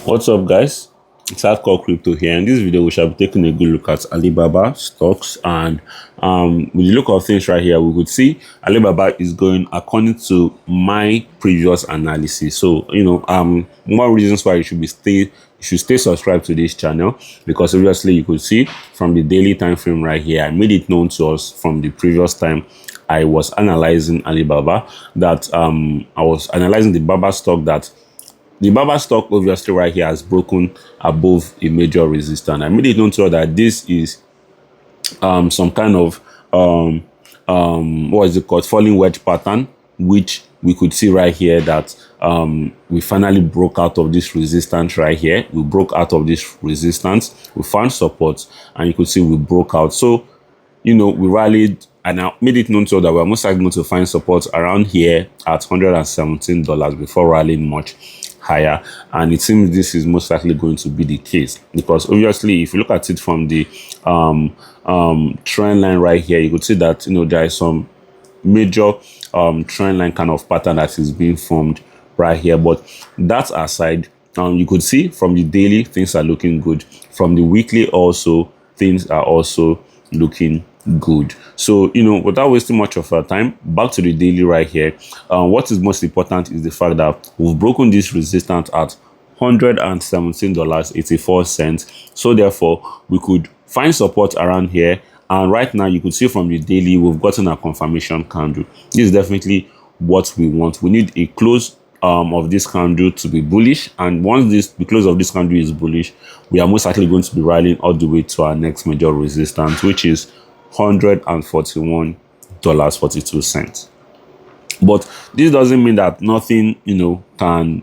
What's up, guys? It's Hardcore Crypto here. In this video, we shall be taking a good look at Alibaba stocks, and with the look of things right here, we could see Alibaba is going according to my previous analysis. So, more reasons why you should stay subscribed to this channel, because obviously you could see from the daily time frame right here, I made it known to us from the previous time I was analyzing Alibaba that I was analyzing the Baba stock that the Baba stock obviously right here has broken above a major resistance. I made it known to her that this is some kind of what is it called, falling wedge pattern, which we could see right here that we finally broke out of this resistance right here. We broke out of this resistance, we found support, and you could see we broke out. So we rallied, and I made it known to that we're most likely going to find support around here at $117 before rallying much higher. And it seems this is most likely going to be the case, because obviously if you look at it from the trend line right here, you could see that there is some major trend line kind of pattern that is being formed right here. But that aside, you could see from the daily things are looking good. From the weekly also, things are also looking good. So without wasting much of our time, back to the daily right here. What is most important is the fact that we've broken this resistance at $117.84. So therefore we could find support around here, and right now you could see from the daily we've gotten a confirmation candle. This is definitely what we want. We need a close of this candle to be bullish, and once the close of this candle is bullish, we are most likely going to be rallying all the way to our next major resistance, which is $141.42. But this doesn't mean that nothing can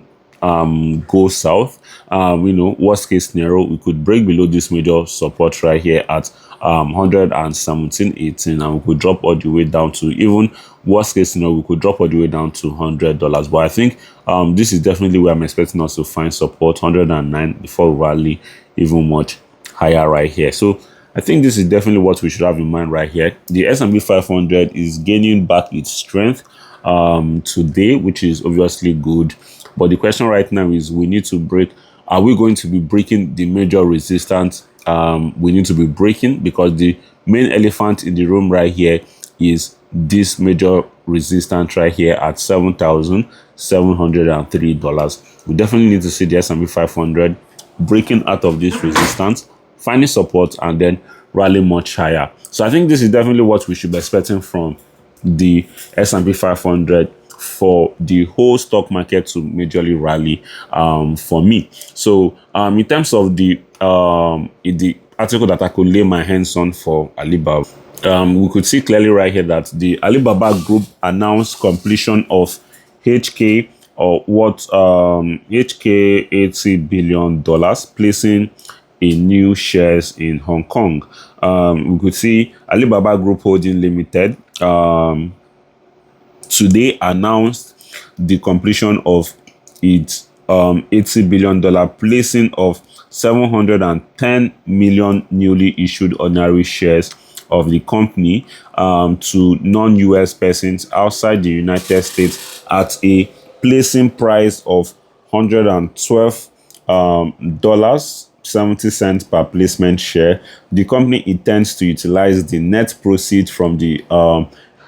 go south. Worst case scenario, we could break below this major support right here at 117.18, and we could drop all the way down to, even worst case scenario, we could drop all the way down to $100. But I think this is definitely where I'm expecting us to find support, 109, before we rally even much higher right here. So I think this is definitely what we should have in mind right here. The S&P 500 is gaining back its strength today, which is obviously good. But the question right now is, we need to break. Are we going to be breaking the major resistance we need to be breaking? Because the main elephant in the room right here is this major resistance right here at $7,703. We definitely need to see the S&P 500 breaking out of this resistance, finding support, and then rally much higher. So I think this is definitely what we should be expecting from the S&P 500 for the whole stock market to majorly rally for me. So in terms of the article that I could lay my hands on for Alibaba, we could see clearly right here that the Alibaba group announced completion of HK, or what HK $80 billion, placing in new shares in Hong Kong. We could see Alibaba Group Holding Limited today announced the completion of its $80 billion placing of 710 million newly issued ordinary shares of the company to non-US persons outside the United States at a placing price of $112.70 per placement share. The company intends to utilize the net proceeds from the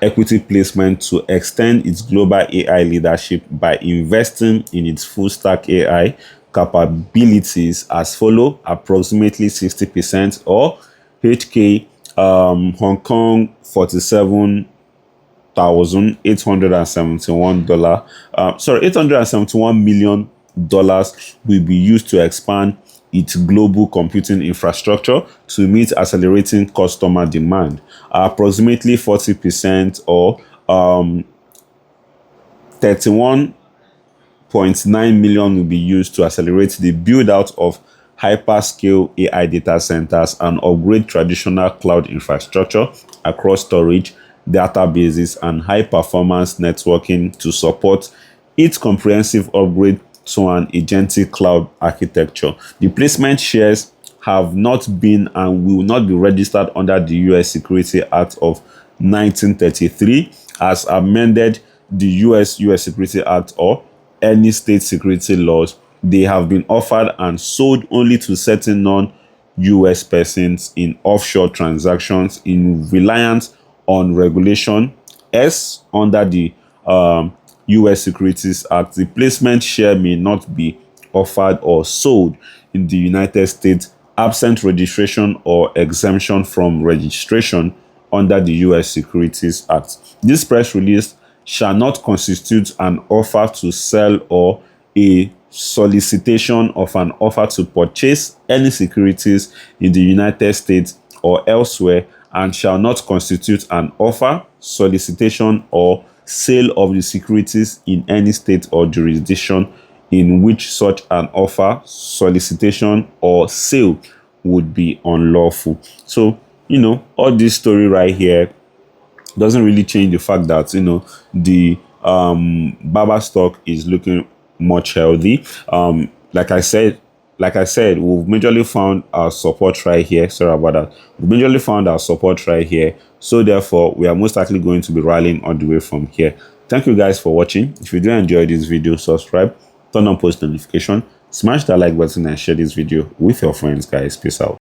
equity placement to extend its global AI leadership by investing in its full stack AI capabilities as follow: approximately 60%, or HK Hong Kong $871 million will be used to expand its global computing infrastructure to meet accelerating customer demand. Approximately 40%, or 31.9 million, will be used to accelerate the build out of hyperscale AI data centers and upgrade traditional cloud infrastructure across storage, databases, and high performance networking to support its comprehensive upgrade to an agentic cloud architecture. The placement shares have not been and will not be registered under the US Security Act of 1933 as amended, the US Security Act, or any state security laws they have been offered and sold only to certain non-US persons in offshore transactions in reliance on regulation S under the US Securities Act. The placement share may not be offered or sold in the United States absent registration or exemption from registration under the US Securities Act. This press release shall not constitute an offer to sell or a solicitation of an offer to purchase any securities in the United States or elsewhere, and shall not constitute an offer, solicitation, or sale of the securities in any state or jurisdiction in which such an offer, solicitation, or sale would be unlawful. So, all this story right here doesn't really change the fact that, the Baba stock is looking much healthy. Like I said, we've majorly found our support right here. Sorry about that. We've majorly found our support right here. So therefore, we are most likely going to be rallying all the way from here. Thank you guys for watching. If you do enjoy this video, subscribe, turn on post notification, smash that like button, and share this video with your friends, guys. Peace out.